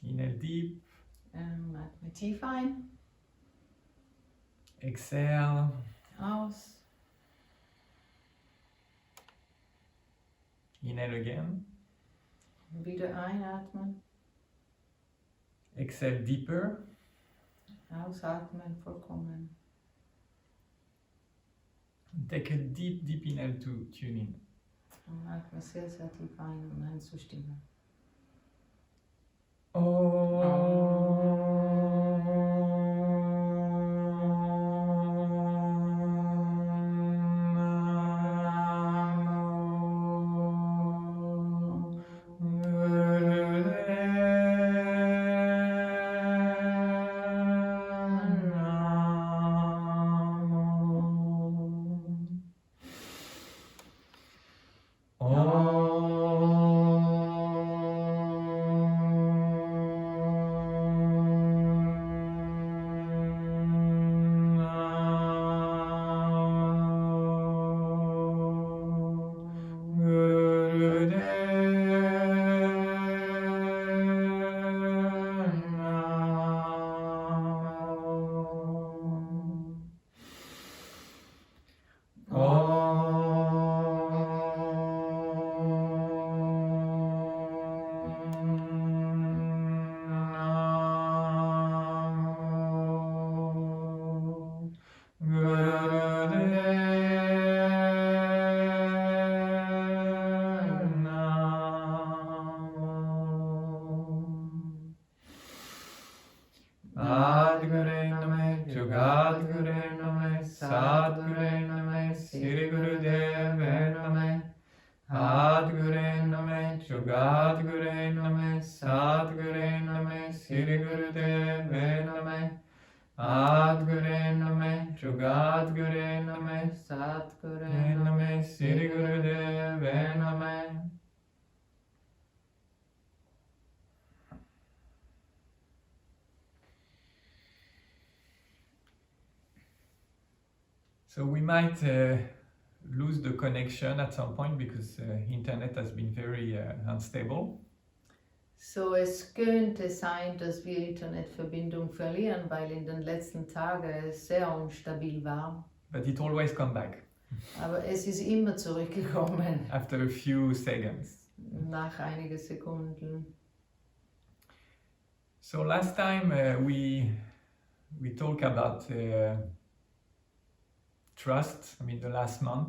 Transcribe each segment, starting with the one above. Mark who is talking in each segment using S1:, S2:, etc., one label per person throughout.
S1: Inhale deep.
S2: Atme tief ein,
S1: Exhale.
S2: aus,
S1: Inhale again.
S2: wieder einatmen,
S1: Exhale deeper.
S2: ausatmen, vollkommen.
S1: Take a deep, deep inhale to tune in.
S2: Und atme sehr, sehr tief ein, um einzustimmen.
S1: So we might lose the connection at some point because internet has been very unstable.
S2: So, es könnte sein, dass wir Internetverbindung verlieren, weil in den letzten Tagen es sehr unstabil war.
S1: But it always come back
S2: Aber es ist immer zurückgekommen,
S1: after a few seconds.
S2: nach einigen Sekunden.
S1: So last time we talked about trust. I mean the last month.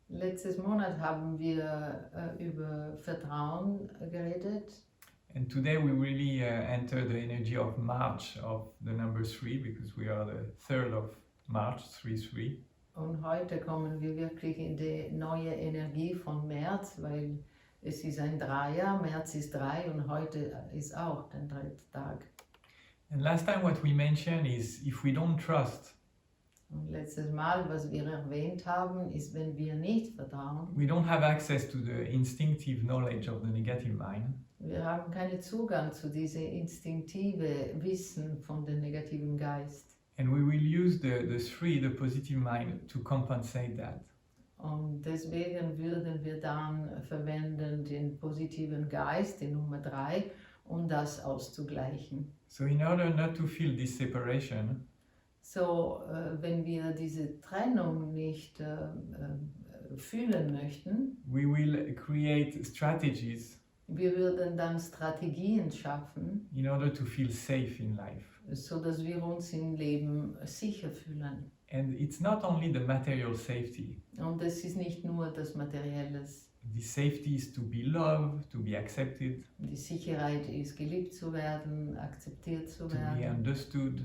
S2: Letztes Monat haben wir über Vertrauen geredet.
S1: And today we really enter the energy of March, of the number 3, because we are the 3rd of March, 3-3.
S2: Und heute kommen wir wirklich in die neue Energie von März, weil es ist ein Dreier, März ist 3 und heute ist auch der 3. Tag.
S1: And last time what we mentioned is if we don't trust,
S2: Und letztes Mal, was wir erwähnt haben, ist, wenn wir nicht vertrauen,
S1: we don't have access to the instinctive knowledge of the negative mind.
S2: wir haben keinen Zugang zu diesem instinktive Wissen von dem negativen Geist.
S1: And we will use the 3, the positive mind, to compensate that.
S2: Und deswegen würden wir dann verwenden den positiven Geist, die Nummer 3, um das auszugleichen.
S1: So in order not to feel this separation,
S2: So, wenn wir diese Trennung nicht fühlen möchten,
S1: we will create strategies
S2: wir würden dann Strategien schaffen,
S1: in order to feel safe in life.
S2: so dass wir uns im Leben sicher fühlen.
S1: And it's not only the material safety.
S2: Und es ist nicht nur das Materielles.
S1: The safety is to be loved, to be accepted,
S2: Die Sicherheit ist, geliebt zu werden, akzeptiert zu
S1: to be
S2: werden,
S1: understood,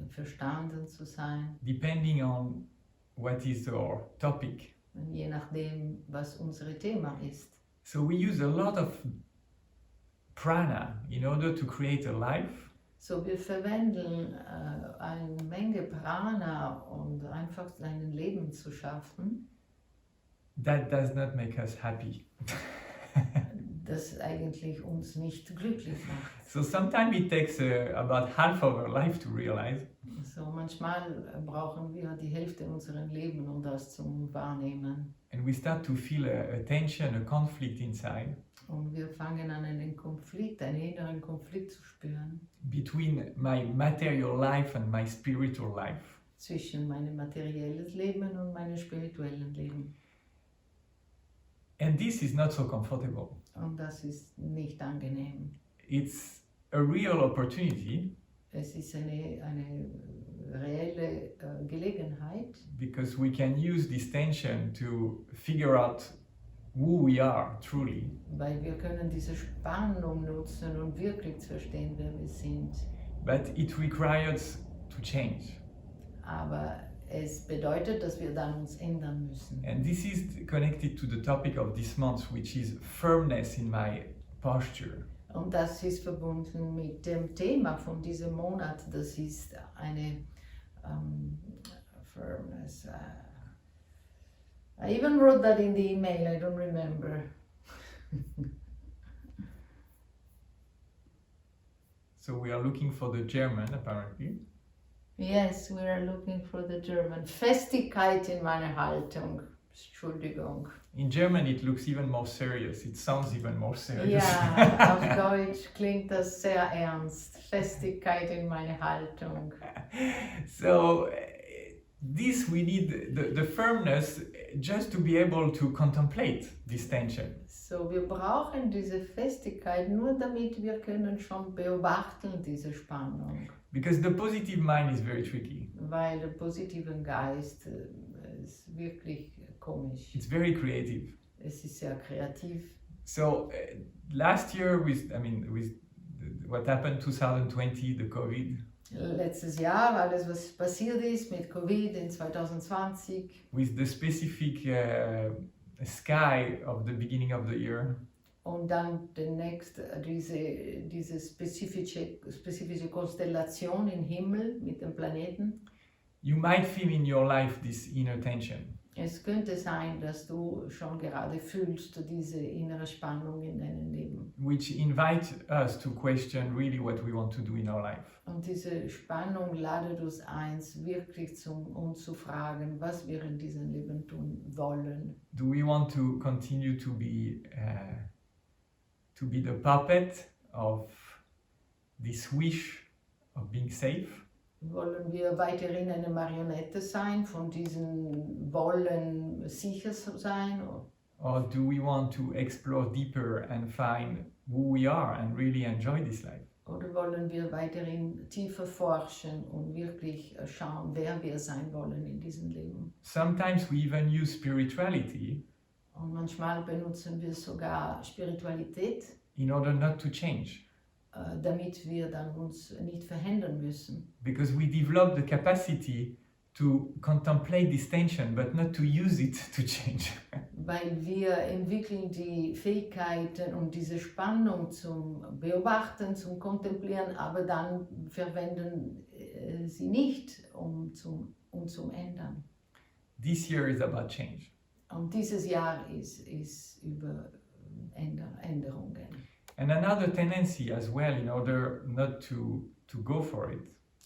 S2: verstanden zu sein.
S1: depending on what is our topic.
S2: Und je nachdem, was unser Thema ist.
S1: So we use a lot of prana in order to create a life
S2: So, wir verwenden eine Menge Prana, um einfach ein Leben zu schaffen,
S1: that does not make us happy.
S2: das eigentlich uns nicht glücklich macht.
S1: So sometimes it takes about half of our life to realize
S2: So, manchmal brauchen wir die Hälfte unseres Lebens, um das zu wahrnehmen.
S1: and we start to feel a tension, a conflict inside.
S2: Und wir fangen an, einen Konflikt, einen inneren Konflikt zu spüren
S1: between my material life and my spiritual life.
S2: zwischen meinem materielles Leben und meinem spirituellen Leben.
S1: And this is not so comfortable.
S2: Und das ist nicht angenehm.
S1: It's a real opportunity
S2: Es ist eine reelle Gelegenheit,
S1: because we can use this tension to figure out who we are truly.
S2: weil wir können diese Spannung nutzen und wirklich zu verstehen, wer wir sind.
S1: But it requires to change.
S2: Aber es bedeutet, dass wir dann uns ändern müssen.
S1: And this is connected to the topic of this month, which is firmness in my posture.
S2: Und das ist verbunden mit dem Thema von diesem Monat. Das ist eine firmness. I even wrote that in the email, I don't remember.
S1: So we are looking for the German, apparently.
S2: Yes, we are looking for the German. Festigkeit in meiner Haltung. Entschuldigung.
S1: In German, it looks even more serious. It sounds even more serious.
S2: Ja, auf Deutsch klingt das sehr ernst. Festigkeit in meiner Haltung.
S1: So this we need the firmness just to be able to contemplate this tension.
S2: So, wir brauchen diese Festigkeit nur damit wir können schon beobachten diese Spannung.
S1: Because the positive mind is very tricky.
S2: Weil der positive Geist ist wirklich komisch.
S1: It's very creative.
S2: Es ist sehr kreativ.
S1: So last year with what happened 2020, the COVID,
S2: Letztes Jahr, alles was passiert ist mit Covid in 2020
S1: with the specific sky of the beginning of the year,
S2: und dann diese spezifische Konstellation im Himmel mit den Planeten.
S1: you might feel in your life this inner tension.
S2: Es könnte sein, dass du schon gerade fühlst diese innere Spannung in deinem Leben.
S1: Which invite us to question really what we want to do in our life.
S2: Und diese Spannung ladet uns ein, wirklich uns zu fragen, was wir in diesem Leben tun wollen.
S1: Do we want to continue to be the puppet of this wish of being safe?
S2: Wollen wir weiterhin eine Marionette sein, von diesem Wollen sicher sein?
S1: Or do we want to explore deeper and find who we are and really enjoy this life?
S2: Oder wollen wir weiterhin tiefer forschen und wirklich schauen, wer wir sein wollen in diesem Leben?
S1: Sometimes we even use spirituality
S2: Und manchmal benutzen wir sogar Spiritualität,
S1: in order not to change.
S2: damit wir dann uns nicht verändern müssen.
S1: Because we develop the capacity to contemplate this tension, but not to use it to change.
S2: Weil wir entwickeln die Fähigkeiten, um diese Spannung zum Beobachten, zum Kontemplieren, aber dann verwenden sie nicht, um zum Ändern.
S1: This year is about change.
S2: Und dieses Jahr ist über Änderungen.
S1: And another tendency as well, in order not to go for it,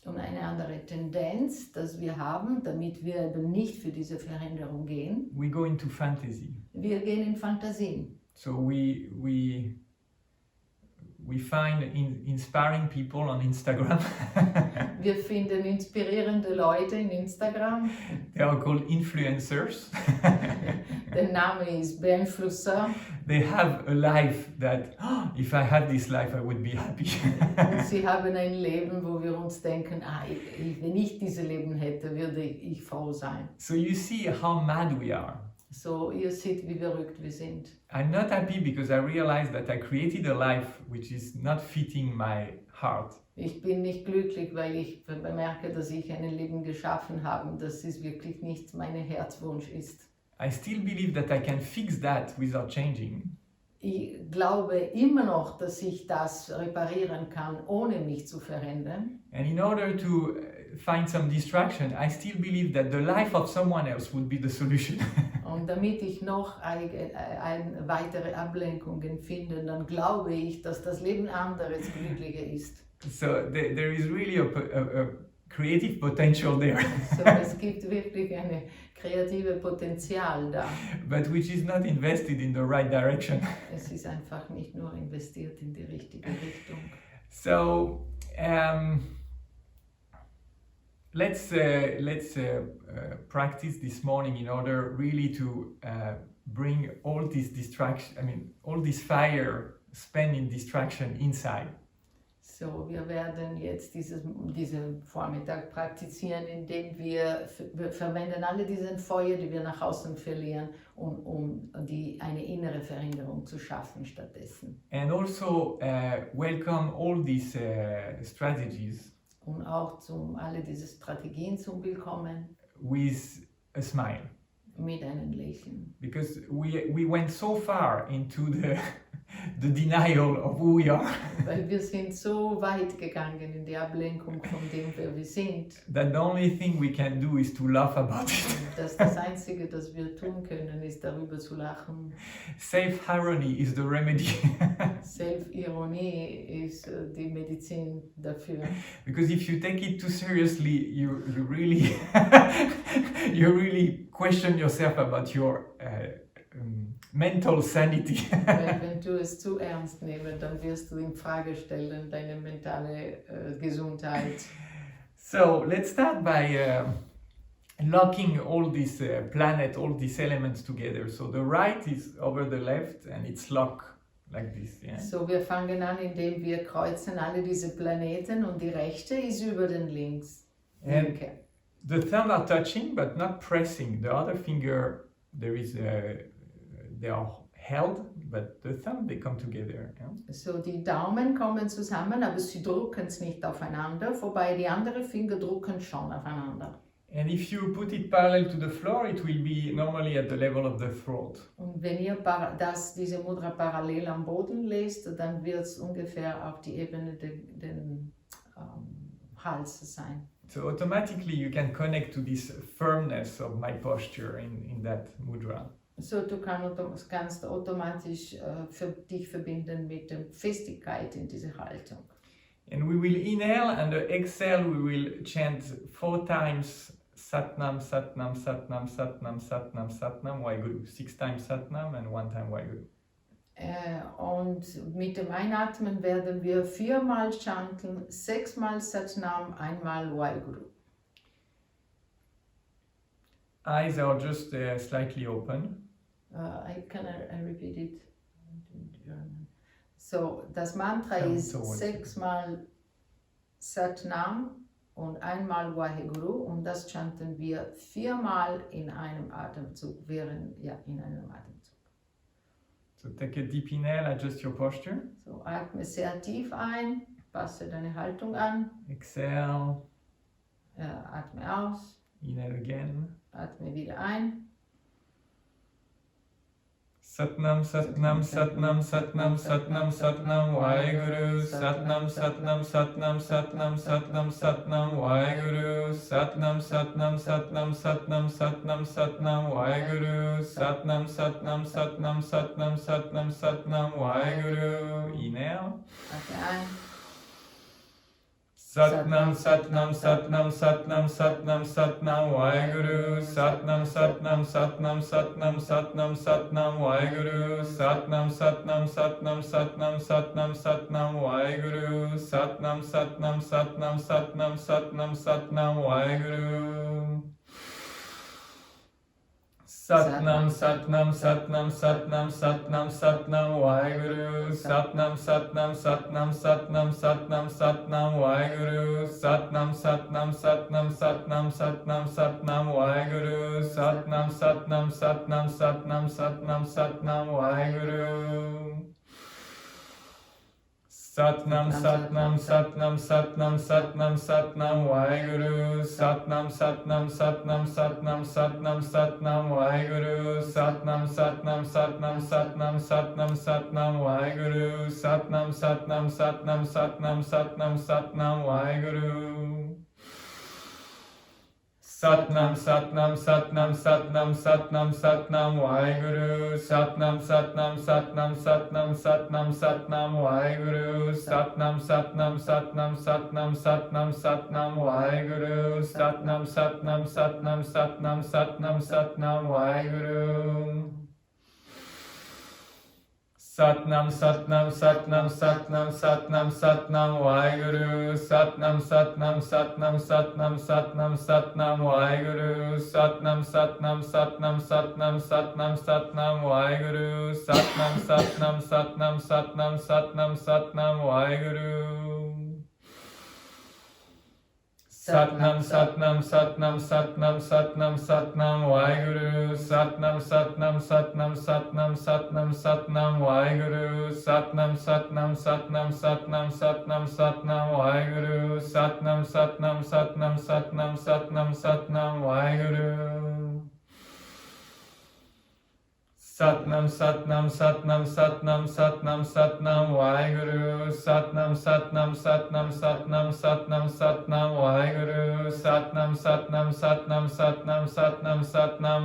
S2: Und eine andere Tendenz, dass wir haben, damit wir eben nicht für diese Veränderung gehen,
S1: we go into fantasy.
S2: wir gehen in Fantasien.
S1: So we find inspiring people on Instagram.
S2: Wir finden inspirierende Leute in Instagram.
S1: They are called influencers.
S2: Der Name ist Beeinflusser.
S1: They have a life that, oh, if I had this life, I would be happy.
S2: Und sie haben ein Leben, wo wir uns denken, wenn ich dieses Leben hätte, würde ich froh sein.
S1: So you see how mad we are.
S2: So, ihr seht, wie verrückt wir sind.
S1: I'm not happy because I realized that I created a life which is not fitting my heart.
S2: Ich bin nicht glücklich, weil ich bemerke, dass ich ein Leben geschaffen habe, das ist wirklich nicht mein Herzwunsch ist.
S1: I still believe that I can fix that without changing.
S2: Ich glaube immer noch, dass ich das reparieren kann, ohne mich zu verändern.
S1: And in order to find some distraction, I still believe that the life of someone else would be the solution.
S2: Und damit ich noch weitere Ablenkungen finde, dann glaube ich, dass das Leben anderes glücklicher ist.
S1: So there is really a creative potential there.
S2: So, es gibt wirklich eine kreative Potenzial da.
S1: but which is not invested in the right direction.
S2: Es ist einfach nicht nur investiert in die richtige Richtung.
S1: So let's practice this morning in order really to bring all this distraction, all this fire spent in distraction inside.
S2: So, wir werden jetzt diesen Vormittag praktizieren, indem wir verwenden alle diese Feuer, die wir nach außen verlieren, um eine innere Veränderung zu schaffen stattdessen.
S1: And also welcome all these strategies
S2: Und auch alle diese Strategien zu bekommen
S1: with a smile.
S2: mit einem Lächeln.
S1: Because we went so far into the denial of who we are
S2: Weil wir sind so weit gegangen in die Ablenkung von dem, wer wir sind,
S1: that the only thing we can do is to laugh about it.
S2: dass das Einzige, das wir tun können, ist darüber zu lachen.
S1: Self-irony is the remedy.
S2: Self-Ironie ist die Medizin dafür.
S1: Because if you take it too seriously, you really you really question yourself about your mental sanity.
S2: Weil wenn du es zu ernst nimmst, dann wirst du in Frage stellen deine mentale Gesundheit.
S1: So let's start by locking all these planets, all these elements together. So the right is over the left and it's locked like this. Yeah?
S2: So, wir fangen an, indem wir kreuzen alle diese Planeten und die rechte ist über den links.
S1: And
S2: Linke.
S1: the thumb are touching but not pressing. The other finger, they are held, but the thumb, they come together. Yeah?
S2: So, die Daumen kommen zusammen, aber sie drücken es nicht aufeinander, wobei die anderen Finger drücken schon aufeinander.
S1: And if you put it parallel to the floor, it will be normally at the level of the throat.
S2: Und wenn ihr diese Mudra parallel am Boden lest, dann wird es ungefähr auf die Ebene den Hals sein.
S1: So automatically you can connect to this firmness of my posture in that mudra.
S2: So, du kannst automatisch dich verbinden mit der Festigkeit in dieser Haltung.
S1: And we will inhale, and exhale we will chant 4 times Satnam, Satnam, Satnam, Satnam, Satnam, Satnam, Waheguru. 6 times Satnam and 1 time Waheguru.
S2: Und mit dem Einatmen werden wir 4-mal chanten, 6-mal Satnam, 1-mal Waheguru.
S1: Eyes are just slightly open.
S2: I repeat it in German. So, das Mantra ist 6-mal Satnam und 1-mal Waheguru und das chanten wir 4-mal in einem Atemzug, in einem Atemzug.
S1: So take a deep inhale, adjust your posture.
S2: So, atme sehr tief ein, passe deine Haltung an.
S1: Exhale.
S2: Atme aus.
S1: Inhale again.
S2: Atme wieder ein.
S1: Satnam, Satnam, Satnam, Satnam, Satnam, Satnam, Waheguru. Satnam, Satnam, Satnam, Satnam, Satnam, Satnam, Waheguru. Satnam, Satnam, Satnam, Satnam, Satnam, Satnam, Waheguru. Satnam, Satnam, Satnam, Satnam, Satnam, Satnam, Waheguru. Inhale.
S2: Atme ein.
S1: Satnam, Satnam, Satnam, Satnam, Satnam, Satnam, Waheguru. Satnam, Satnam, Satnam, Satnam, Satnam, Satnam, Waheguru. Satnam, Satnam, Satnam, Satnam, Satnam, Satnam, Waheguru. Satnam, Satnam, Satnam, Satnam, Satnam, Satnam, Waheguru. Satnam, Satnam, Satnam, Satnam, Satnam, Satnam, Waheguru. Satnam, Satnam, Satnam, Satnam, Satnam, Satnam, Waheguru. Satnam, Satnam, Satnam, Satnam, Satnam, Satnam, Waheguru. Satnam, Satnam, Satnam, Satnam, Satnam, Satnam, Waheguru. Satnam, Satnam, Satnam, Satnam, Satnam, Satnam, Waheguru. Satnam, Satnam, Satnam, Satnam, Satnam, Satnam, Waheguru. Satnam, Satnam, Satnam, Satnam, Satnam, Satnam, Waheguru. Satnam, Satnam, Satnam, Satnam, Satnam, Satnam, Waheguru. Satnam Satnam Satnam Satnam Satnam Satnam Waheguru Satnam Satnam Satnam Satnam Satnam Satnam Waheguru Satnam Satnam Satnam Satnam Satnam Satnam Waheguru Satnam Satnam Satnam Satnam Satnam Satnam Waheguru Satnam Satnam Satnam Satnam Satnam Satnam Waheguru Satnam Satnam Satnam Satnam Satnam Satnam Waheguru Satnam Satnam Satnam Satnam Satnam Satnam Waheguru Satnam Satnam Satnam Satnam Satnam Satnam Waheguru Satnam Satnam Satnam Satnam Satnam Satnam Waheguru Satnam Satnam Satnam Satnam Satnam Satnam Waheguru Satnam Satnam Satnam Satnam Satnam Satnam Waheguru Satnam Satnam Satnam Satnam Satnam Satnam Waheguru Satnam Satnam Satnam Satnam Satnam Satnam Waheguru Satnam Satnam Satnam Satnam Satnam Satnam Waheguru Satnam Satnam Satnam Satnam Satnam Satnam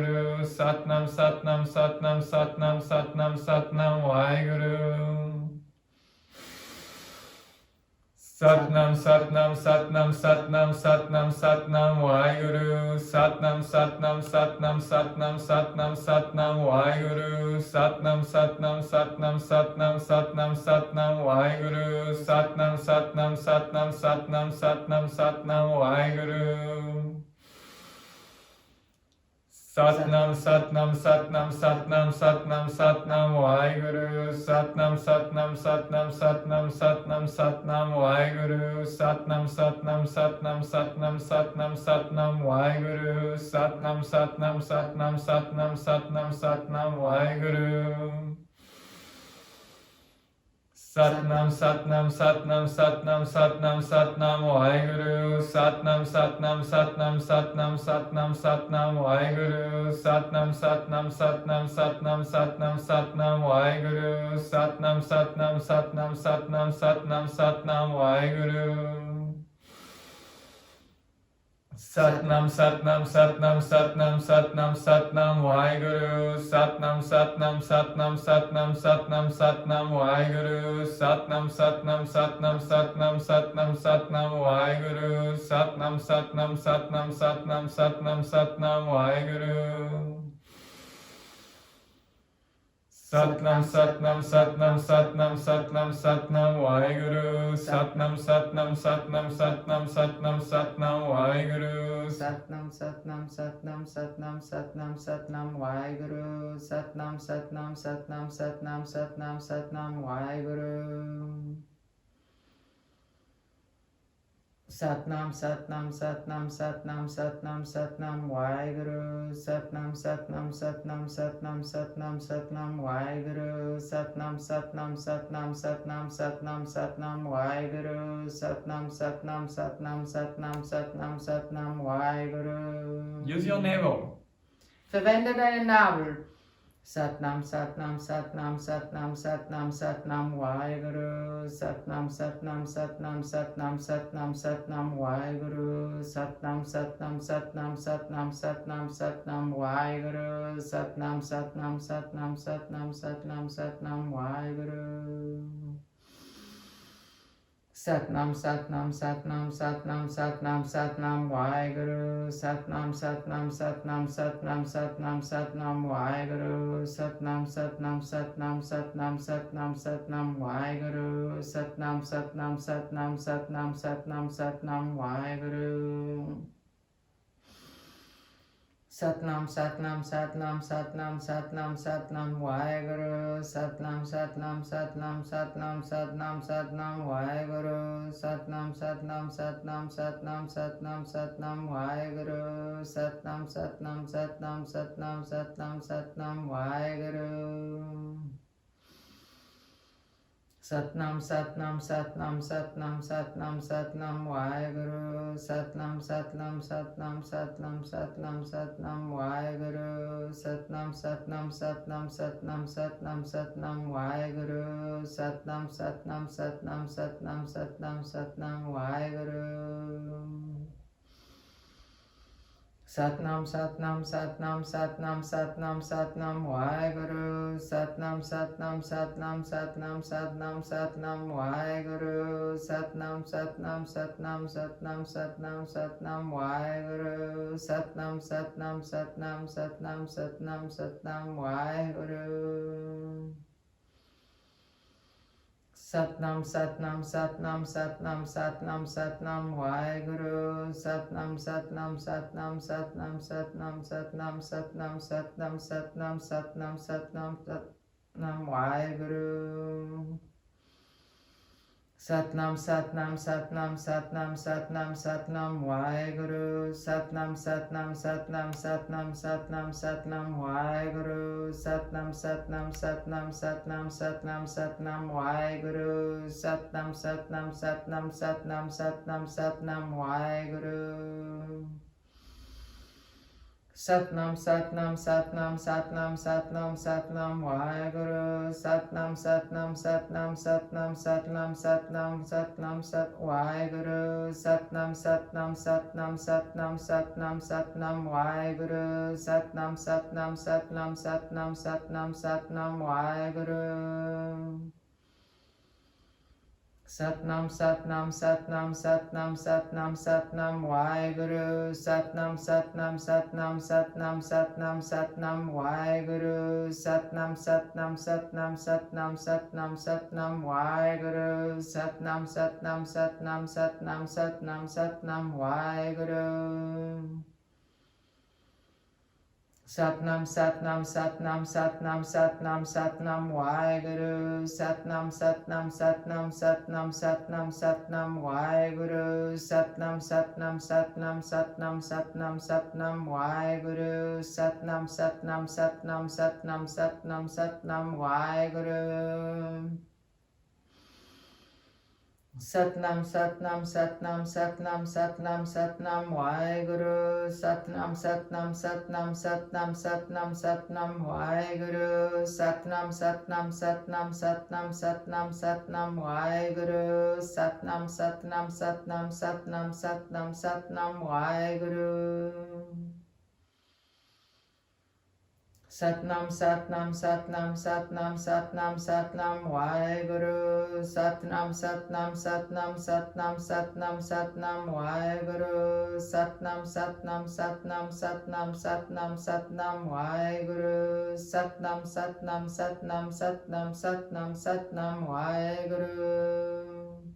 S1: Waheguru Satnam Satnam Satnam Satnam Satnam Satnam Waheguru Satnam Satnam Satnam Satnam Satnam Satnam Waheguru Satnam Satnam Satnam Satnam Satnam Satnam Waheguru Satnam Satnam Satnam Satnam Satnam Satnam Waheguru Satnam Satnam Satnam Satnam Satnam Satnam Waheguru Satnam Satnam Satnam Satnam Satnam Satnam Waheguru Satnam Satnam Satnam Satnam Satnam Satnam Waheguru Satnam Satnam Satnam Satnam Satnam Satnam Waheguru Satnam Satnam Satnam Satnam Satnam Satnam Waheguru Satnam Satnam Satnam Satnam Satnam Satnam Waheguru Satnam Satnam Satnam Satnam Satnam Satnam Waheguru Satnam Satnam Satnam Satnam Satnam Satnam Waheguru Satnam Satnam Satnam Satnam Satnam Satnam Waheguru Satnam Satnam Satnam Satnam Satnam Satnam Waheguru Satnam Satnam Satnam Satnam Satnam Satnam Waheguru Satnam Satnam Satnam Satnam Satnam Satnam Waheguru Satnam Satnam Satnam Satnam Satnam Satnam Waheguru Satnam Satnam Satnam Satnam Satnam Satnam Waheguru Satnam Satnam Satnam Satnam Satnam Satnam Waheguru
S2: Satnam Satnam Satnam Satnam Satnam Satnam Waheguru Satnam Satnam Satnam Satnam Satnam Satnam Waheguru Satnam Satnam Satnam Satnam Satnam Satnam Waheguru Satnam Satnam Satnam Satnam Satnam Satnam Waheguru Satnam Satnam Satnam Satnam Satnam Satnam Waheguru Satnam Satnam Satnam Satnam Satnam Satnam Waheguru.
S1: Use your navel.
S2: Verwende deinen Nabel. Satnam Satnam Satnam Satnam Satnam Satnam Waheguru Satnam Satnam Satnam Satnam Satnam Satnam Waheguru Satnam Satnam Satnam Satnam Satnam Satnam Waheguru Satnam Satnam Satnam Satnam Satnam Satnam Waheguru Satnam Satnam Satnam Satnam Satnam Satnam Waheguru Satnam Satnam Satnam Satnam Satnam Satnam Waheguru Satnam Satnam Satnam Satnam Satnam Satnam Waheguru Satnam Satnam Satnam Satnam Satnam Satnam Waheguru Satnam Satnam Satnam Satnam Satnam Satnam Waheguru Satnam Satnam Satnam Satnam Satnam Satnam Waheguru Satnam Satnam Satnam Satnam Satnam Satnam Waheguru Satnam Satnam Satnam Satnam Satnam Satnam Waheguru Satnam Satnam Satnam Satnam Satnam Satnam Waheguru Satnam Satnam Satnam Satnam Satnam Satnam Waheguru Satnam Satnam Satnam Satnam Satnam Satnam Waheguru Satnam Satnam Satnam Satnam Satnam Satnam Waheguru Satnam, Satnam, Satnam, Satnam, Satnam, Satnam, Waheguru. Satnam, Satnam, Satnam, Satnam, Satnam, Satnam, Waheguru. Satnam, Satnam, Satnam, Satnam, Satnam, Satnam, Waheguru. Satnam, Satnam, Satnam, Satnam, Satnam, Satnam, Waheguru. Satnam, Satnam, Satnam, Satnam, Satnam, Satnam, Waheguru. Satnam, Satnam, Satnam, Satnam, Satnam, Satnam, Satnam, Satnam, Satnam, Satnam, Satnam, Satnam, Waheguru. Satnam, Satnam, Satnam, Satnam, Satnam, Satnam, Waheguru. Satnam, Satnam, Satnam, Satnam, Satnam, Satnam, Waheguru. Satnam, Satnam, Satnam, Satnam, Satnam, Satnam, Waheguru. Satnam, Satnam, Satnam, Satnam, Satnam, Satnam, Waheguru. Satnam, Satnam, Satnam, Satnam, Satnam, Satnam, Waheguru. Satnam, Satnam, Satnam, Satnam, Satnam, Satnam, Satnam, Sat Waheguru. Satnam, Satnam, Satnam, Satnam, Satnam, Satnam, Waheguru. Satnam, Satnam, Satnam, Satnam, Satnam, Satnam, Waheguru. Satnam, Satnam, Satnam, Satnam, Satnam, Satnam, Waheguru. Satnam, Satnam, Satnam, Satnam, Satnam, Satnam, Waheguru. Satnam, Satnam, Satnam, Satnam, Satnam, Satnam, Waheguru. Satnam, Satnam, Satnam, Satnam, Satnam, Satnam, Waheguru. Satnam, Satnam, Satnam, Satnam, Satnam, Satnam, Waheguru. Satnam, Satnam, Satnam, Satnam, Satnam, Satnam, Waheguru. Satnam, Satnam, Satnam, Satnam, Satnam, Satnam, Waheguru. Satnam, Satnam, Satnam, Satnam, Satnam, Satnam, Waheguru. Satnam, Satnam, Satnam, Satnam, Satnam, Satnam, Waheguru. Satnam, Satnam, Satnam, Satnam, Satnam, Satnam, Waheguru. Satnam, Satnam, Satnam, Satnam, Satnam, Satnam, Waheguru. Satnam, Satnam, Satnam, Satnam, Satnam, Satnam, Waheguru. Satnam, Satnam, Satnam, Satnam, Satnam, Satnam, Waheguru. Satnam, Satnam, Satnam, Satnam, Satnam, Satnam, Waheguru. Satnam, Satnam, Satnam, Satnam, Satnam, Satnam, Waheguru. Satnam, Satnam, Satnam, Satnam, Satnam, Satnam, Waheguru. Satnam, Satnam, Satnam, Satnam, Satnam, Satnam, Waheguru.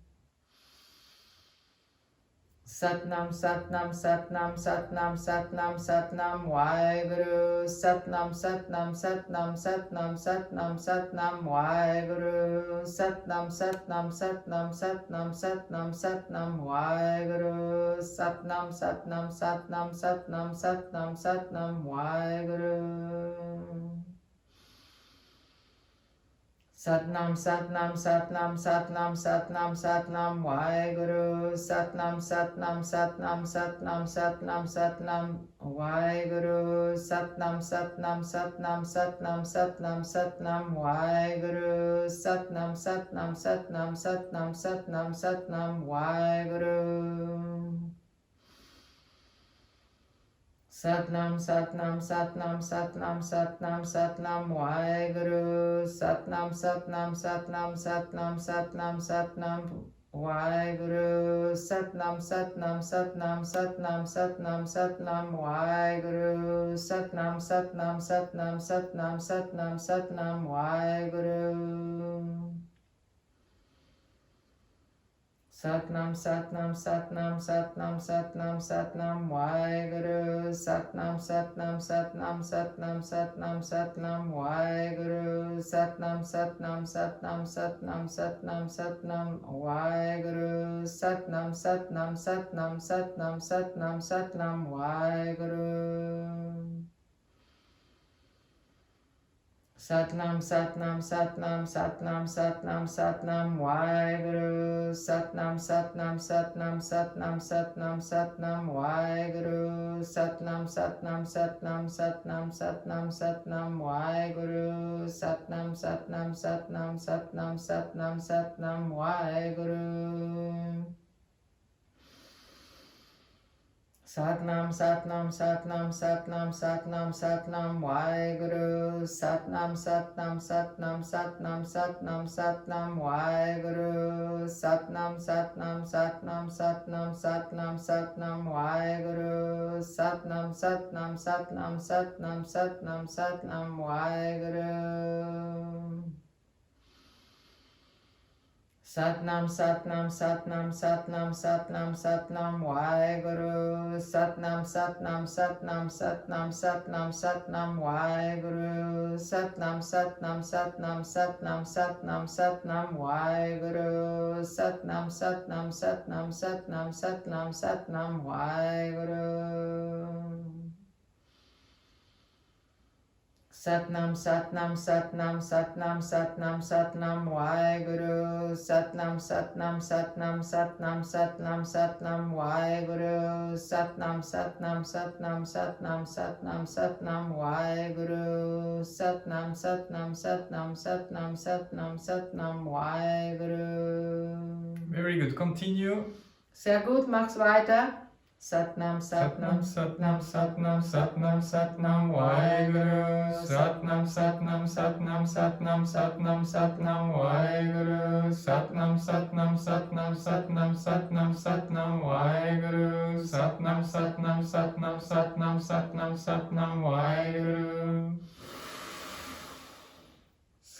S2: Satnam, Satnam, Satnam, Satnam, Satnam, Satnam, Waheguru. Satnam, Satnam, Satnam, Satnam, Satnam, Satnam, Waheguru. Satnam, Satnam, Satnam, Satnam, Satnam, Satnam, Waheguru. Satnam, Satnam, Satnam, Satnam, Satnam, Satnam, Waheguru. Satnam, Satnam, Satnam, Satnam, Satnam, Satnam, Waheguru. Satnam, Satnam, Satnam, Satnam, Satnam, Satnam, Waheguru. Satnam, Satnam, Satnam, Satnam, Satnam, Satnam, Waheguru. Satnam, Satnam, Satnam, Satnam, Satnam, Satnam, Waheguru. Satnam, Satnam, Satnam, Satnam, Satnam, Satnam, Waheguru. Satnam, Satnam, Satnam, Satnam, Satnam, Satnam, Waheguru. Satnam, Satnam, Satnam, Satnam, Satnam, Satnam, Waheguru. Satnam, Satnam, Satnam, Satnam, Satnam, Satnam, Waheguru. Satnam, Satnam, Satnam, Satnam, Satnam, Satnam, Waheguru. Satnam, Satnam, Satnam, Satnam, Satnam, Satnam, Waheguru. Satnam, Satnam, Satnam, Satnam, Satnam, Satnam, Waheguru. Satnam, Satnam, Satnam, Satnam, Satnam, Satnam, Waheguru. Satnam, Satnam, Satnam, Satnam, Satnam, Satnam, Waheguru. Satnam, Satnam, Satnam, Satnam, Satnam, Satnam, Waheguru. Satnam, Satnam, Satnam, Satnam, Satnam, Satnam, Waheguru. Satnam, Satnam, Satnam, Satnam, Satnam, Satnam, Waheguru. Satnam, Satnam, Satnam, Satnam, Satnam, Satnam, Waheguru. Satnam, Satnam, Satnam, Satnam, Satnam, Satnam, Waheguru. Satnam, Satnam, Satnam, Satnam, Satnam, Satnam, Waheguru. Satnam, Satnam, Satnam, Satnam, Satnam, Satnam, Waheguru. Satnam, Satnam, Satnam, Satnam, Satnam, Satnam, Waheguru. Satnam, Satnam, Satnam, Satnam, Satnam, Satnam, Waheguru. Satnam, Satnam, Satnam, Satnam, Satnam, Satnam, Waheguru. Satnam, Satnam, Satnam, Satnam, Satnam, Satnam, Waheguru. Satnam, Satnam, Satnam, Satnam, Satnam, Satnam, Waheguru. Satnam, Satnam, Satnam, Satnam, Satnam, Satnam, Waheguru. Satnam, Satnam, Satnam, Satnam, Satnam, Satnam, Waheguru.
S1: Very good. Continue.
S2: Sehr gut, mach's weiter. Satnam,
S1: Satnam,
S2: Satnam,
S1: Satnam, Satnam, Satnam, Satnam, Waheguru. Satnam, Satnam, Satnam, Satnam, Satnam, Satnam, Waheguru. Satnam, Satnam, Satnam, Satnam, Satnam, Satnam, Waheguru. Satnam, Satnam, Satnam, Satnam, Satnam, Satnam, Waheguru.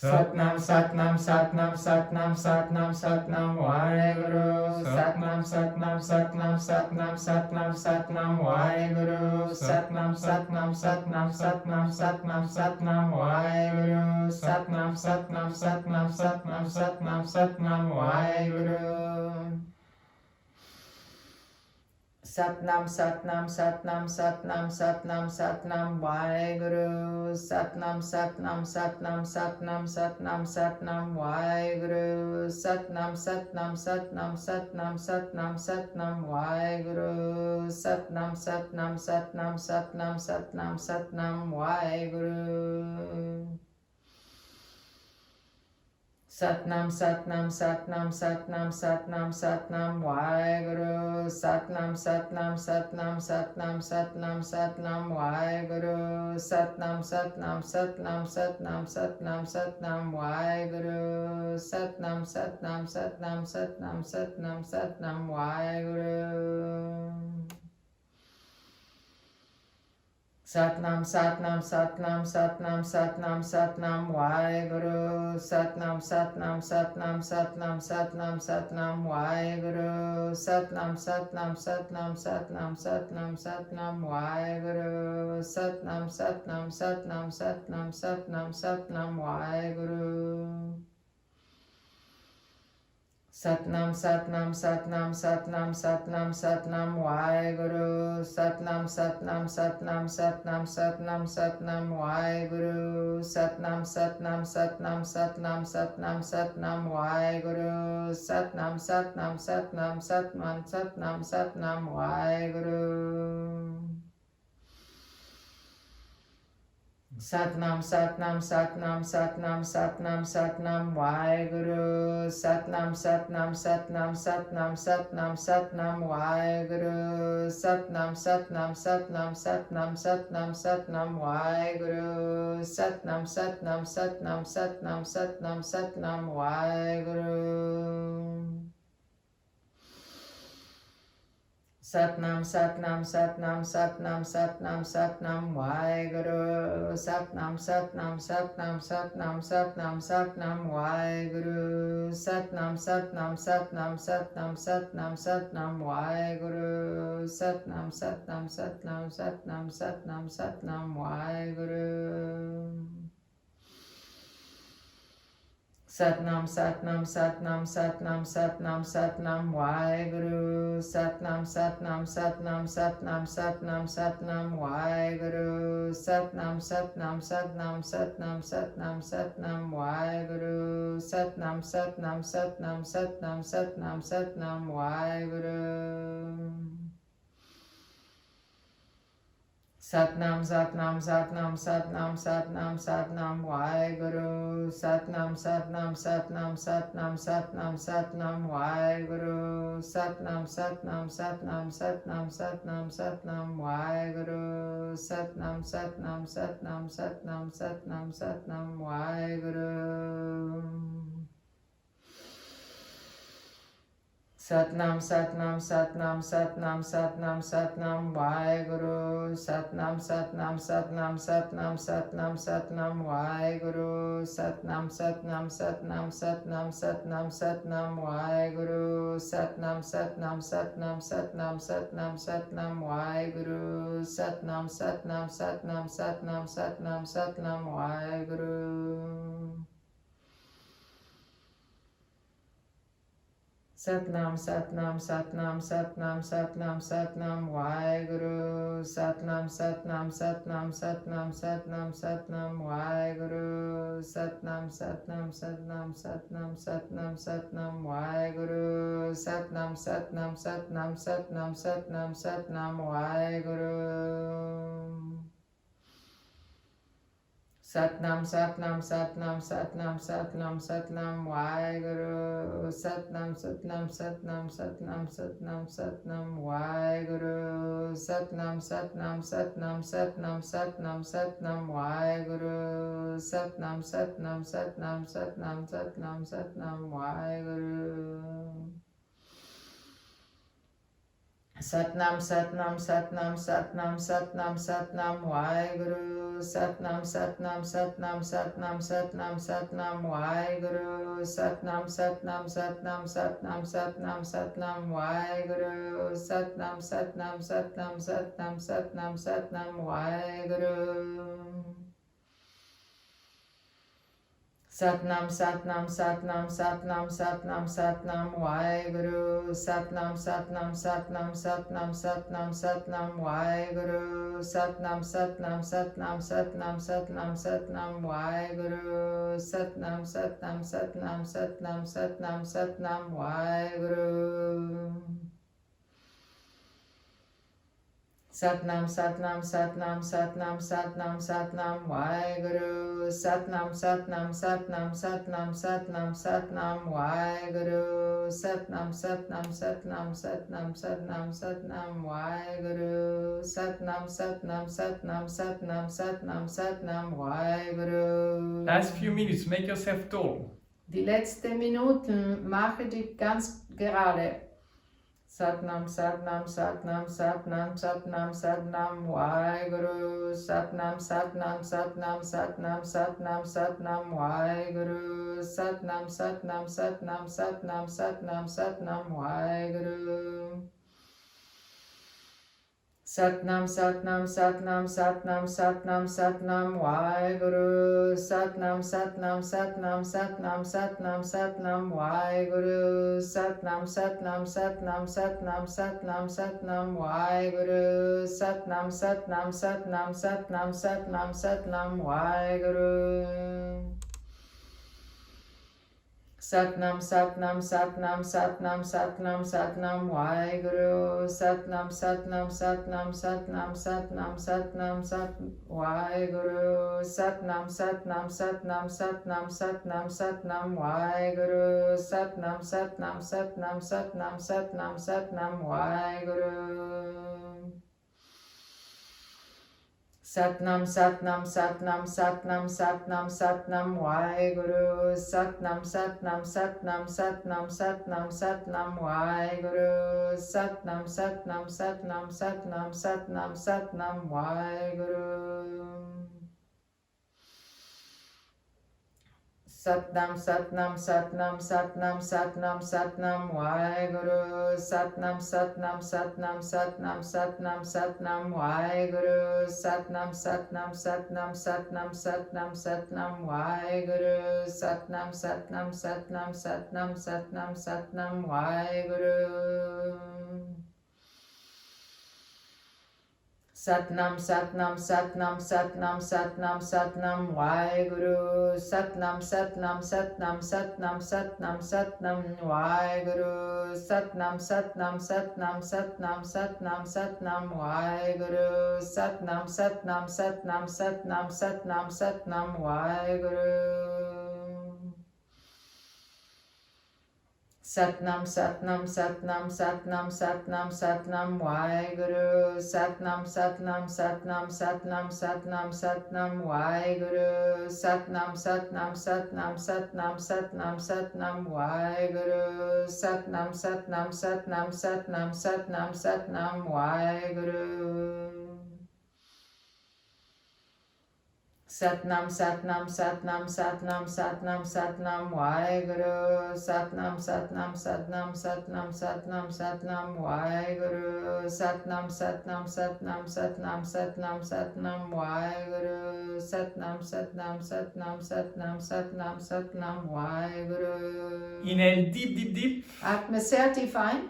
S1: Satnam, Satnam, Satnam, Satnam, Satnam, Satnam, Waheguru. Satnam, Satnam, Satnam, Satnam, Satnam, Satnam, Waheguru. Satnam, Satnam, Satnam, Satnam, Satnam, Satnam, Waheguru. Satnam, Satnam, Satnam, Satnam, Satnam, Satnam, Waheguru.
S2: Satnam, Satnam, Satnam, Satnam, Satnam, Satnam, Waheguru. Satnam, Satnam, Satnam, Satnam, Satnam, Satnam, Waheguru. Satnam, Satnam, Satnam, Satnam, Satnam, Satnam, Waheguru. Satnam, Satnam, Satnam, Satnam, Satnam, Satnam, Waheguru. Satnam, Satnam, Satnam, Satnam, Satnam, Satnam, Waheguru. Satnam, Satnam, Satnam, Satnam, Satnam, Satnam, Waheguru. Satnam, Satnam, Satnam, Satnam, Satnam, Satnam, Waheguru. Satnam, Satnam, Satnam, Satnam, Satnam, Satnam, Waheguru. Satnam, Satnam, Satnam, Satnam, Satnam, Satnam, Waheguru. Satnam, Satnam, Satnam, Satnam, Satnam, Satnam, Waheguru. Satnam, Satnam, Satnam, Satnam, Satnam, Satnam, Waheguru. Satnam, Satnam, Satnam, Satnam, Satnam, Satnam, Waheguru. Satnam, Satnam, Satnam, Satnam, Satnam, Satnam, Waheguru. Satnam, Satnam, Satnam, Satnam, Satnam, Satnam, Waheguru. Satnam, Satnam, Satnam, Satnam, Satnam, Satnam, Waheguru. Satnam, Satnam, Satnam, Satnam, Satnam, Satnam, Waheguru. Satnam, Satnam, Satnam, Satnam, Satnam, Satnam, Waheguru. Satnam, Satnam, Satnam, Satnam, Satnam, Satnam, Waheguru. Satnam, Satnam, Satnam, Satnam, Satnam, Satnam, Waheguru. Satnam, Satnam, Satnam, Satnam, Satnam, Satnam, Waheguru. Satnam, Satnam, Satnam, Satnam, Satnam, Satnam, Waheguru. Satnam, Satnam, Satnam, Satnam, Satnam, Satnam, Waheguru. Satnam, Satnam, Satnam, Satnam, Satnam, Satnam, Waheguru. Satnam, Satnam, Satnam, Satnam, Satnam, Satnam, Waheguru. Satnam, Satnam, Satnam, Satnam, Satnam, Satnam, Waheguru. Satnam, Satnam, Satnam, Satnam, Satnam, Satnam, Waheguru. Satnam, Satnam, Satnam, Satnam, Satnam, Satnam, Waheguru. Satnam, Satnam, Satnam, Satnam, Satnam, Satnam, Waheguru. Satnam, Satnam, Satnam, Satnam, Satnam, Satnam, Waheguru. Satnam, Satnam, Satnam, Satnam, Satnam, Satnam, Waheguru. Satnam, Satnam, Satnam, Satnam, Satnam, Satnam, Waheguru. Satnam, Satnam, Satnam, Satnam, Satnam, Satnam, Waheguru. Satnam, Satnam, Satnam, Satnam, Satnam, Satnam, Waheguru. Satnam, Satnam, Satnam, Satnam, Satnam, Satnam, Waheguru. Satnam, Satnam, Satnam, Satnam, Satnam, Satnam, Waheguru. Satnam, Satnam, Satnam, Satnam, Satnam, Satnam, Waheguru. Satnam, Satnam, Satnam, Satnam, Satnam, Satnam, Waheguru. Satnam, Satnam, Satnam, Satnam, Satnam, Satnam, Waheguru. Satnam, Satnam, Satnam, Satnam, Satnam, Satnam, Waheguru. Satnam, Satnam, Satnam, Satnam, Satnam, Satnam, Waheguru. Satnam, Satnam, Satnam, Satnam, Satnam, Satnam, Waheguru. Satnam, Satnam, Satnam, Satnam, Satnam, Satnam, Waheguru. Satnam, Satnam, Satnam, Satnam, Satnam, Satnam, Waheguru. Satnam, Satnam, Satnam, Satnam, Satnam, Satnam, Waheguru. Satnam, Satnam, Satnam, Satnam, Satnam, Satnam, Waheguru. Satnam, Satnam, Satnam, Satnam, Satnam, Satnam, Waheguru. Satnam, Satnam, Satnam, Satnam, Satnam, Satnam, Waheguru. Satnam, Satnam, Satnam, Satnam, Satnam, Satnam, Waheguru. Satnam, Satnam, Satnam, Satnam, Satnam, Satnam, Waheguru. Satnam, Satnam, Satnam, Satnam, Satnam, Satnam, Waheguru. Satnam, Satnam, Satnam, Satnam, Satnam, Satnam, Waheguru. Satnam, Satnam, Satnam, Satnam, Satnam, Satnam, Waheguru. Satnam, Satnam, Satnam, Satnam, Satnam, Satnam, Waheguru. Satnam, Satnam, Satnam, Satnam, Satnam, Satnam, Waheguru. Satnam, Satnam, Satnam, Satnam, Satnam, Satnam, Waheguru. Satnam, Satnam, Satnam, Satnam, Satnam, Satnam, Waheguru. Satnam, Satnam, Satnam, Satnam, Satnam, Satnam, Waheguru.
S1: Last few minutes, make yourself tall.
S2: Die letzten Minuten mache dich ganz gerade. Satnam, Satnam, Satnam, Satnam, Satnam, Satnam, Waheguru. Satnam, Satnam, Satnam, Satnam, Satnam, Satnam, Waheguru. Satnam, Satnam, Satnam, Satnam, Satnam, Satnam, Waheguru. Satnam, Satnam, Satnam, Satnam, Satnam, Satnam, Waheguru. Satnam, Satnam, Satnam, Satnam, Satnam, Satnam, Waheguru. Satnam, Satnam, Satnam, Satnam, Satnam, Satnam, Waheguru. Satnam, Satnam, Satnam, Satnam, Satnam, Satnam, Waheguru. Satnam, Satnam, Satnam, Satnam, Satnam, Satnam, Waheguru. Satnam, Satnam, Satnam, Satnam, Satnam, Satnam, Satnam, Waheguru. Satnam, Satnam, Satnam, Satnam, Satnam, Satnam, Waheguru. Satnam, Satnam, Satnam, Satnam, Satnam, Satnam, Waheguru. Satnam, Satnam, Satnam, Satnam, Satnam, Satnam, Waheguru. Satnam, Satnam, Satnam, Satnam, Satnam, Satnam, Waheguru. Satnam, Satnam, Satnam, Satnam, Satnam, Satnam, Waheguru. Satnam, Satnam, Satnam, Satnam, Satnam, Satnam, Waheguru. Satnam, Satnam, Satnam, Satnam, Satnam, Satnam, Waheguru. Satnam, Satnam, Satnam, Satnam, Satnam, Satnam, Waheguru. Satnam, Satnam, Satnam, Satnam, Satnam, Satnam, Waheguru. Satnam, Satnam, Satnam, Satnam, Satnam, Satnam, Waheguru. Satnam, Satnam, Satnam, Satnam, Satnam, Satnam, Waheguru. Satnam, Satnam, Satnam, Satnam, Satnam, Satnam, Waheguru. Satnam, Satnam, Satnam, Satnam, Satnam, Satnam, Waheguru. Satnam, Satnam, Satnam, Satnam, Satnam, Satnam, Waheguru. Satnam, Satnam, Satnam, Satnam, Satnam, Satnam, Waheguru. Satnam, Satnam, Satnam, Satnam, Satnam, Satnam, Waheguru. Satnam, Satnam, Satnam, Satnam, Satnam, Satnam, Waheguru. Satnam, Satnam, Satnam, Satnam, Satnam, Satnam, Waheguru. Satnam, Satnam, Satnam, Satnam, Satnam, Satnam, Waheguru. Satnam, Satnam, Satnam, Satnam, Satnam, Satnam, Waheguru. Satnam, Satnam, Satnam, Satnam, Satnam, Satnam, Waheguru.
S1: Inhale deep, deep, deep.
S2: Atme sehr tief ein.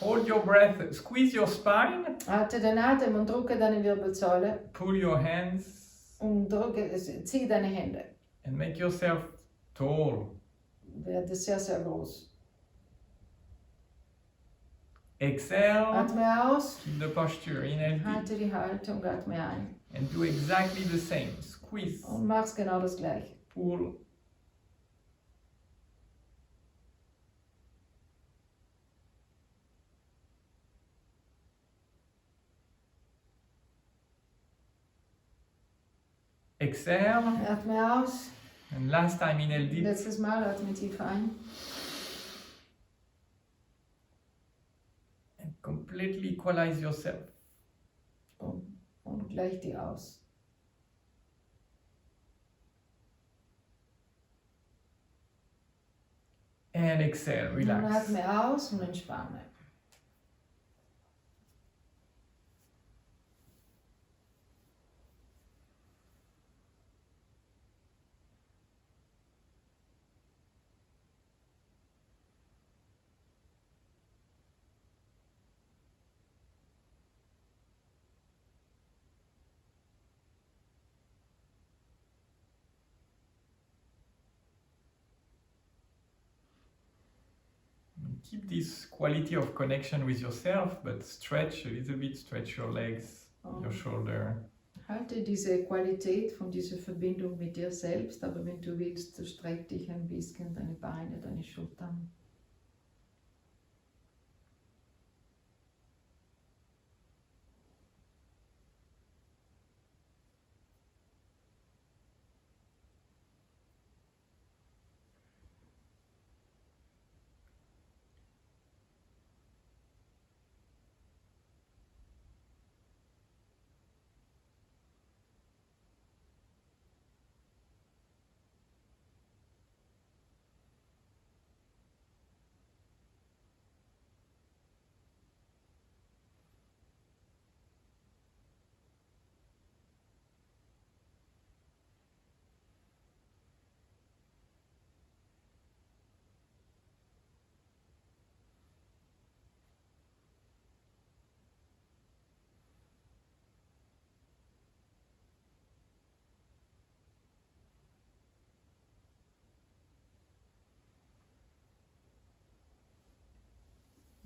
S1: Hold your breath. Squeeze your spine.
S2: Halte den Atem und drücke deine Wirbelsäule.
S1: Pull your hands.
S2: Und zieh deine Hände.
S1: And make yourself tall.
S2: Werde sehr, sehr groß.
S1: Exhale.
S2: Atme aus.
S1: Keep the posture. Inhale deep.
S2: Halte die Haltung, atme ein.
S1: And do exactly the same. Squeeze.
S2: Und mach's genau das gleiche.
S1: Pull. Exhale.
S2: Atme aus.
S1: And last time, inhale deep.
S2: Letztes Mal atme tief ein.
S1: And completely equalize yourself.
S2: Und gleich die aus.
S1: And exhale.
S2: Und
S1: Relax.
S2: atme aus und entspanne.
S1: Keep this quality of connection with yourself, but stretch a little bit, stretch your legs, your shoulder.
S2: Halte diese Qualität von dieser Verbindung mit dir selbst, aber wenn du willst, so streck dich ein bisschen, deine Beine, deine Schultern.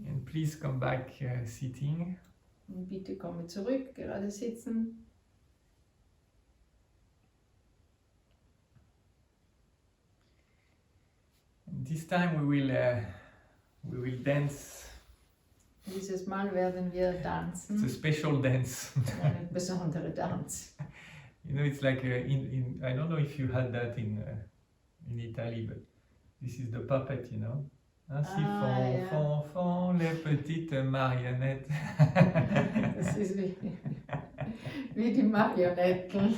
S1: And please come back sitting.
S2: Und bitte komme zurück, gerade sitzen.
S1: And this time we will dance.
S2: Dieses Mal werden wir
S1: It's a
S2: tanzen.
S1: special dance.
S2: Eine besondere Tanz.
S1: You know, it's like in I don't know if you had that in Italy, but this is the puppet, you know. Ainsi font,
S2: ja.
S1: font, font les petites marionnettes.
S2: Das ist wie die Marionetten.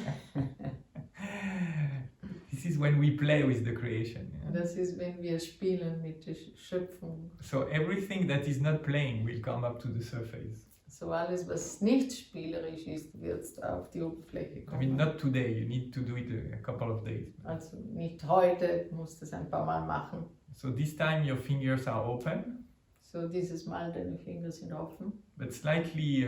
S1: This is when we play with the creation. Yeah?
S2: Das ist, wenn wir spielen mit der Schöpfung.
S1: So everything that is not playing will come up to the surface.
S2: So alles, was nicht spielerisch ist, wird auf die Oberfläche
S1: I
S2: kommen.
S1: mean, not today. You need to do it a couple of days.
S2: Also nicht heute, du musst es ein paar Mal machen.
S1: So this time your fingers are open,
S2: So dieses Mal deine Finger sind offen,
S1: but slightly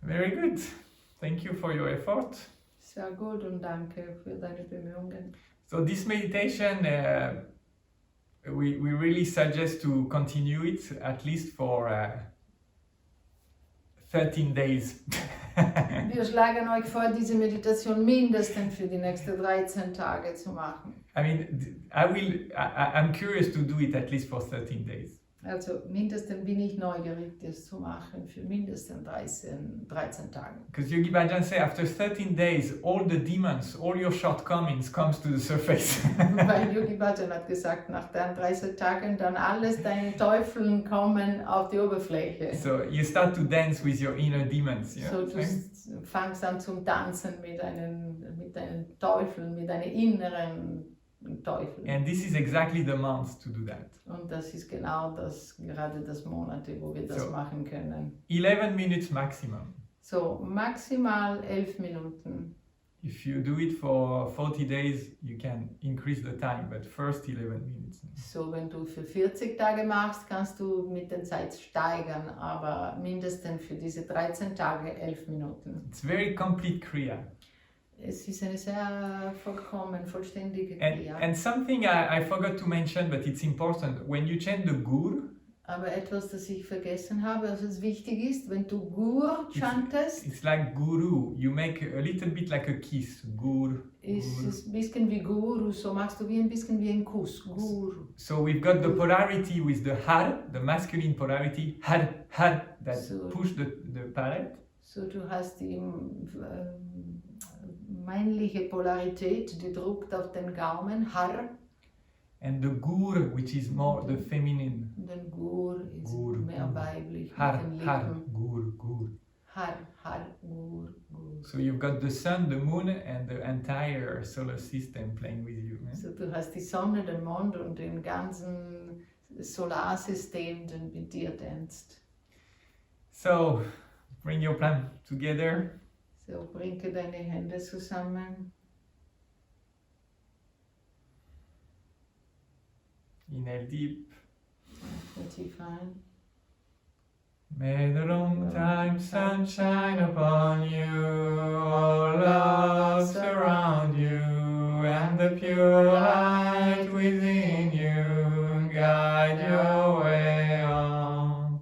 S1: Very good. Thank you for your effort.
S2: Sehr gut und danke für deine Bemühungen.
S1: So this meditation, we really suggest to continue it at least for 13 days.
S2: Wir schlagen euch vor, diese Meditation mindestens für die nächsten 13 Tage zu machen.
S1: I mean, I'm curious to do it at least for 13 days.
S2: Also mindestens bin ich neugierig, das zu machen für mindestens 13 Tage.
S1: Because Yogi Bhajan say after 13 days, all the demons, all your shortcomings comes to the surface.
S2: Weil Yogi Bhajan hat gesagt, nach den 13 Tagen dann alles deine Teufeln kommen auf die Oberfläche.
S1: So you start to dance with your inner demons. You know
S2: So
S1: what I'm saying?
S2: du fangst an zum Tanzen mit deinen Teufeln, mit deinen inneren Teufeln.
S1: And this is exactly the month to do that.
S2: Und das ist genau gerade das Monate, wo wir das
S1: So.
S2: machen können.
S1: 11 minutes maximum.
S2: So maximal 11 Minuten.
S1: If you do it for 40 days, you can increase the time, but first 11 minutes.
S2: So, wenn du für 40 Tage machst, kannst du mit der Zeit steigern, aber mindestens für diese 13 Tage 11 Minuten.
S1: It's very complete Kriya.
S2: Es ist eine sehr vollständige
S1: And,
S2: Kriya.
S1: and something I forgot to mention, but it's important, when you chant the Gur,
S2: Aber etwas, das ich vergessen habe, was es wichtig ist, wenn du Gur chantest,
S1: it's like Guru. You make a little bit like a kiss. Gur.
S2: ist
S1: Gur.
S2: es ein bisschen wie Guru, so machst du ein bisschen wie ein Kuss. Guru.
S1: So we've got the polarity with the har, the masculine polarity, har, that
S2: So-
S1: push the palate.
S2: So, du hast die männliche Polarität, die drückt auf den Gaumen, Har.
S1: And the Gur, which is more the feminine.
S2: Den Gur ist
S1: Gur,
S2: mehr
S1: Gur.
S2: weiblich
S1: Har,
S2: mit den
S1: har,
S2: Lippen.
S1: Gur, Gur.
S2: Har, Gur, Gur.
S1: So you've got the sun, the moon, and the entire solar system playing with you. Eh?
S2: So, du hast die Sonne, den Mond und den ganzen Solarsystem, den mit dir tanzt.
S1: So bring your palm together.
S2: So, bringe deine Hände zusammen.
S1: Inhale deep.
S2: Atme tief ein.
S1: May the long time sun shine upon you, all love surround you, and the pure light within you guide your way on.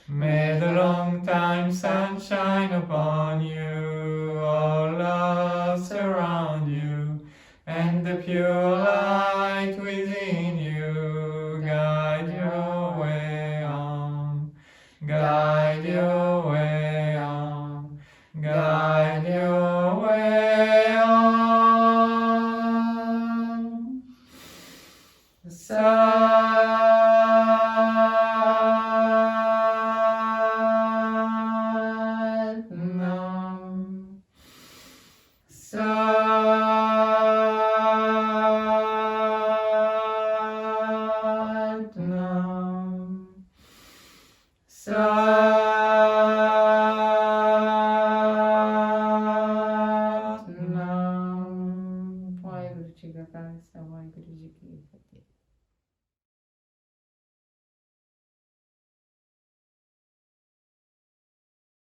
S1: May the long time sun shine upon you, all love surround you, and the pure light within you guide your way on. Guide your way on, guide your way on. Satnam, Satnam.